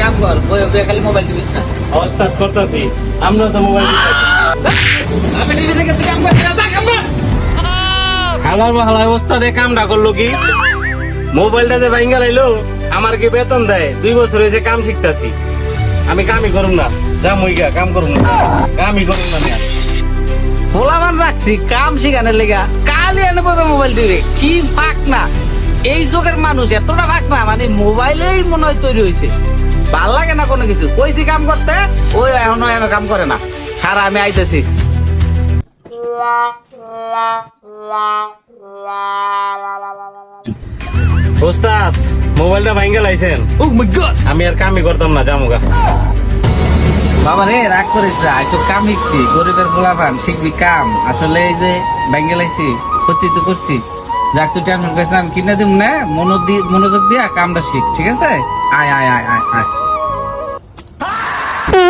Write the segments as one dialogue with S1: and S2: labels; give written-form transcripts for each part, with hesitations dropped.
S1: কাম কর বই খালি মোবাইল টিপিস না
S2: ওস্তাদ করতেছি আমরা তো মোবাইল
S1: আমি টিভি থেকে কাম করতে যা কাম কর
S2: হালার ওস্তাদে কামটা করলো কি মোবাইলটা যে ভাঙ্গা লাইলো আমার কি বেতন দেয় 2 বছর হয়েছে কাম শিখতাছি আমি কামই করুম না যা মুইগা কাম করুম না কামই করুম না মিয়া।
S1: পোলামান রাখছি কাম শিখানোর লেগা কালি এনে পাবে মোবাইল টিভি কি ফাঁক না এই যুগের মানুষ এতটা ফাঁক না মানে মোবাইলেই মনে হয় তৈরি হয়েছে ভাল লাগে না কোনো কিছু কইছি কাম করতে ওই এখনো কাম করে না সারা আমি আইতেছি
S2: ওস্তাদ মোবাইলটা ভাঙ্গা লাইছেন
S1: ও মাই গড
S2: আমি আর কামই করতাম না জামুগা
S1: বাবা রে রাগ করিস না আইসব কাম শিখবি গরিবের পোলাপান শিখবি কাম আসলে এই যে ব্যাঙ্গে লাইছি ক্ষতি তো করছি যাক তুই টেনশন করিস না আমি কিনে দিব না মনোযোগ দিয়া কামটা শিখ ঠিক আছে আয় আয় আয় আয় আয়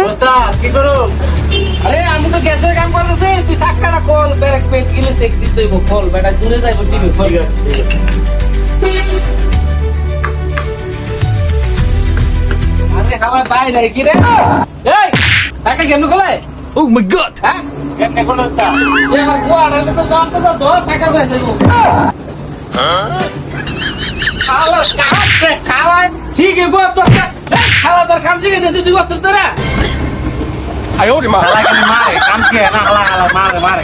S2: ওস্তাদ কি করুম
S1: আরে আমি তো গ্যাসের কাম করতেছি তুই সাক্কাটা কল ব্যারেক পেট গিলে চেক দিতে হইব কল বেটা দূরে যাইব টিভি কল
S2: ঠিক আছে, ঠিক আছে।
S1: আরে খালা বাই নাই কি রে এই টাকা কেমন কলে ও মাই গড হ্যাঁ
S2: কেমনে করলো ওস্তাদ
S1: এ আমার কোয়াড়া তো জানতে তো ধর টাকা কই যাইব খালা কাটতে খালা ঠিক আছে গো তো খালা তোর কাম শিখে দিয়েছি 2 বছর ধরে
S2: হালা খালি মারে কাম কি না হালা মারে